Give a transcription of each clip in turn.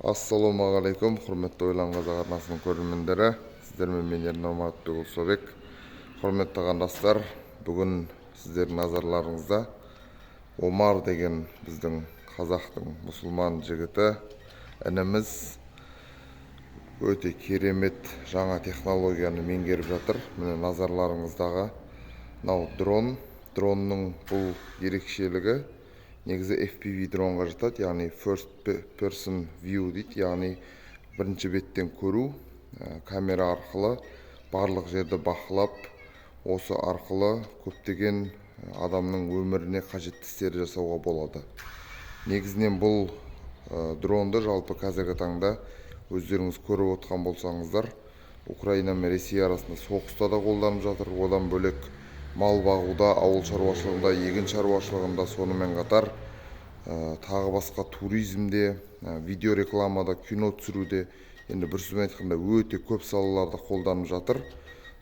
Ассалаумағалейкум, құрметті Ойлан Қазақ арнасының көрермендері. Сіздермен мен Ернар Собек. Құрметті қандастар, бүгін сіздердің назарларыңызда Омар деген біздің қазақтың мұсылман жігіті ініміз өте керемет жаңа технологияны меңгеріп жатыр. Міне назарларыңыздағы мынау дронның бұл ерекшелігі негізі FPV дронға жатады, яғни first person view дейді, яғни бірінші беттен көру, камера арқылы барлық жерді бақылап, осы арқылы көптеген адамның өміріне қажетті істер жасауға болады. Негізінен бұл дронды жалпы қазіргі таңда өздеріңіз көріп отқан болсаңыздар, Украина мен Ресей арасында соғыста да қолданып жатыр. Одан бөлек мал бағуда, ауыл шаруашылығында, егін шаруашылығында, сонымен қатар тағы басқа туризмде, видео рекламада, кино түсіруде, енді бір сөзбен айтқанда өте көп салаларда қолданып жатыр.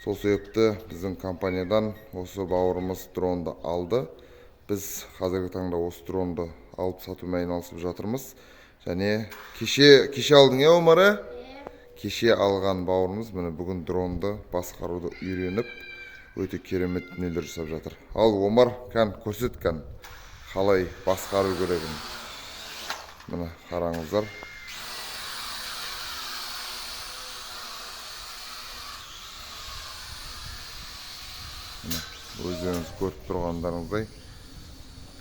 Сол себепті біздің компаниядан осы бауырымыз дронды алды. Біз қазіргі таңда осы дронды алып сатумен айналысып жатырмыз. Және кеше алдың Омар? Кеше алған бауырымыз міне бүгін дронды басқаруды үйреніп, өте керемет дүниелер жасап жатыр. Ал Омар, көрсет қалай басқару керегін. Міне қараңыздар. Міне өздеріңіз көріп тұрғандарыңыздай.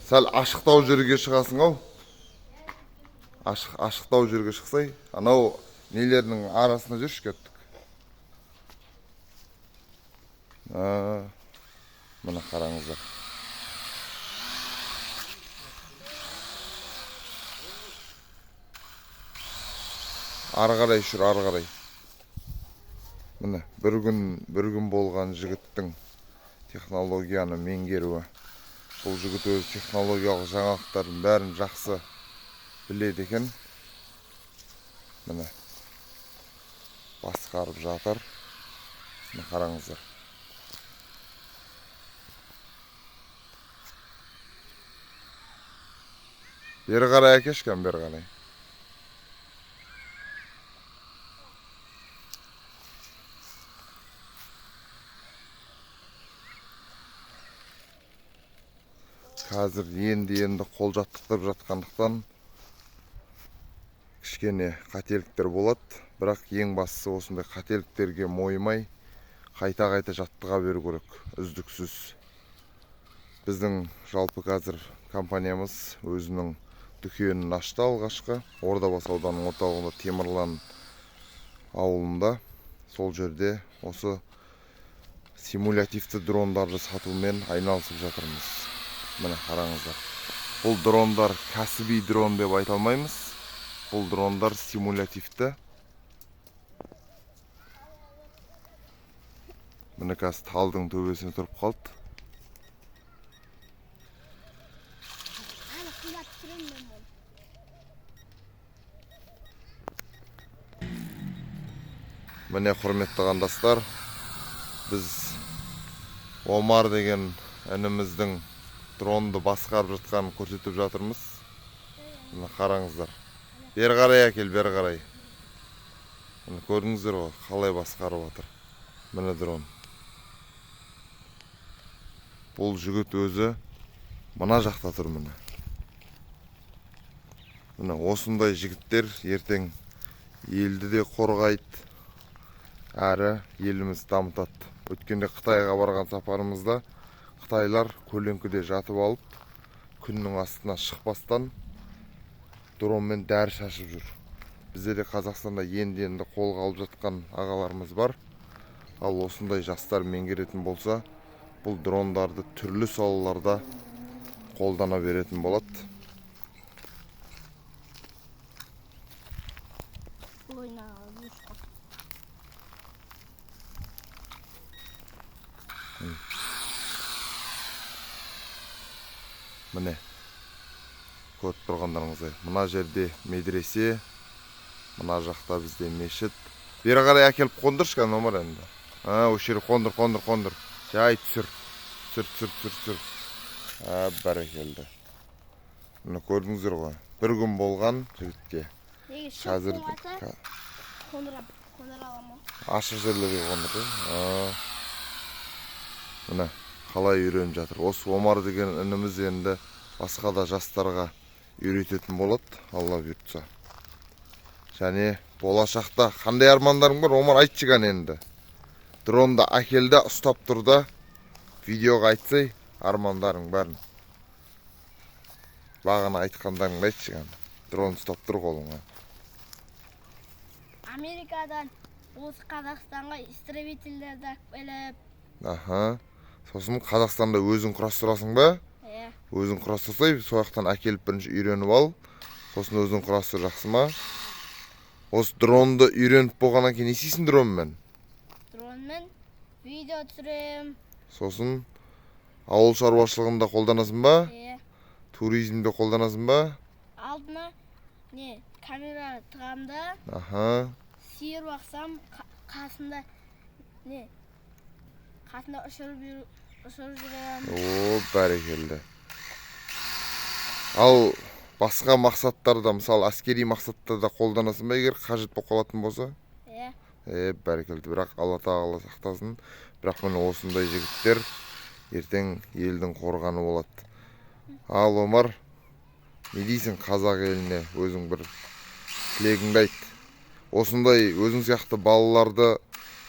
Сәл ашықтау жерге шығасың ау. Ашықтау жерге шықсай, анау нелердің арасына жүрші кеттік. Міне қараңыздар. Ары қарай жүр, ары қарай. Міне бір күн болған жігіттің технологияны меңгеруі. Бұл жігіт өз технологиялық жаңалықтардың бәрін жақсы біледі екен. Міне басқарып жатыр. Міне қараңыздар. Бері қарай әкешкен, бері қарай. Қазір енді қол жаттықтырып жатқандықтан кішкене қателіктер болады, бірақ ең бастысы осындай қателіктерге мойымай қайта жаттыға беру керек, үздіксіз. Біздің жалпы қазір компаниямыз өзінің дүкенін ашты алғашқы, Ордабасы ауданының орталығында Темірлан ауылында. Сол жерде осы симулятивті дрондарды сатумен айналысып жатырмыз. Міне қараңыздар. Бұл дрондар кәсіби дрон деп айта алмаймыз. Бұл дрондар симулятивті. Міне қазір талдың төбесіне тұрып қалды. Міне құрметті қандастар, біз Омар деген ініміздің дронды басқарып жатқанын көрсетіп жатырмыз. Міне қараңыздар. Бері қарай әкел, бері қарай. Міне көрдіңіздер ғой, қалай басқарып жатыр. Міне дрон. Бұл жігіт өзі мына жақта тұр міне. Міне осындай жігіттер ертең елді де қорғайды, әрі еліміз дамытады. Өткенде Қытайға барған сапарымызда Қытайлар көлеңкеде жатып алып, күннің астына шықпастан дронмен дәрі шашып жүр. Бізде де Қазақстанда енді қолға алып жатқан ағаларымыз бар. Ал осындай жастар меңгеретін болса, бұл дрондарды түрлі салаларда қолдана беретін болады. Міне көріп тұрғандарыңыздай, мына жерде медресе, мына жақта бізде мешіт. Бері қарай әкеліп қондыршқан Омар енді. Осы жері қондыр. Жай түсір. Бәрекелді. Міне көрдіңіздер ғой. Бір күн болған жігітке Қазір қондыра аламын. ашық жерлерге қондырды. Міне қалай үйреніп жатыр. Осы Омар деген ініміз енді басқа да жастарға үйрететін болады, Алла бұйыртса. Және болашақта қандай армандарың бар? Омар айтшы ғана енді. Дронды әкелді, ұстап тұрды. Видеоға айтсай, армандарың барын. Бағана айтқандарыңды айтшы ғана. Дрон ұстап тұр қолыңа. Америкадан осы Қазақстанға истребительдерді келіп. Сосын Қазақстанда өзің құрастырасың ба? Өзің құрастырсай, сояқтан әкеліп бірінші үйреніп ал. Сосын өзің құрастыр, жақсы ма? Осы дронды үйреніп болғаннан кейін не істейсің дронмен? Дронмен видео түсірем. Сосын ауыл шаруашылығында қолданасың ба? Туризмде қолданасың ба? Алдына камера тығамда. Сиыр бақсам қасында ұшырып жүрем. Бәрекелді. Ал басқа мақсаттарда, мысалы әскери мақсаттарда қолданасың ба, егер қажет болып қалатын болса? Бәрекелді. Бірақ Алла тағала сақтасын. Бірақ міне осындай жігіттер ертең елдің қорғаны болады. Ал Омар, не дейсің қазақ еліне? Өзің бір тілегіңді айт. Осындай өзің сияқты балаларды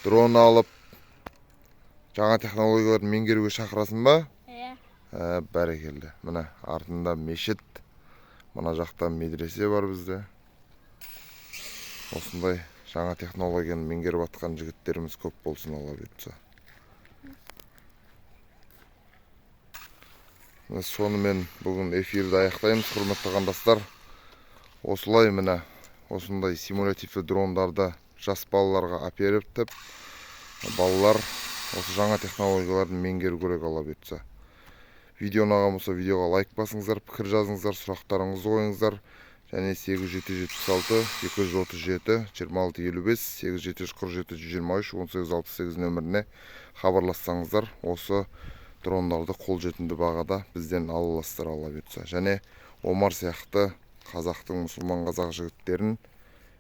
дрон алып, жаңа технологияларды меңгеруге шақырасың ба? Бәрекелді. Міне артында мешіт, мына жақта медресе бар бізде. Осындай жаңа технологияны меңгеріп атқан жігіттеріміз көп болсын, Алла бұйыртса. Сонымен бүгін эфирді аяқтаймыз, құрметті қандастар. Осылай міне осындай симулятивті дрондарды жас балаларға әперіп, балалар осы жаңа технологияларды меңгеру керек, Алла бұйыртса. Видео ұнаған болса видеоға лайк басыңыздар, пікір жазыңыздар, сұрақтарыңызды қойыңыздар. Және 8776 237 2655 8747 123 1868 нөміріне хабарлассаңыздар, осы дрондарды қолжетімді бағада бізден ала аласыздар, Алла бұйыртса. Және Омар сияқты қазақтың мұсылман қазақ жігіттерін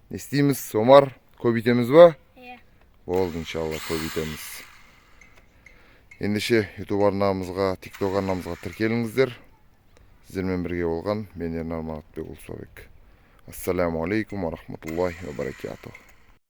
не істейміз, Омар? Көбейтеміз ба? Болды, иншалла, көбейтеміз. Ендеше YouTube арнамызға, TikTok арнамызға тіркеліңіздер. Сіздермен бірге болған мен Ернар Маратбекұлы Собек. Ассаламу алейкум ва рахматуллахи ва баракатух.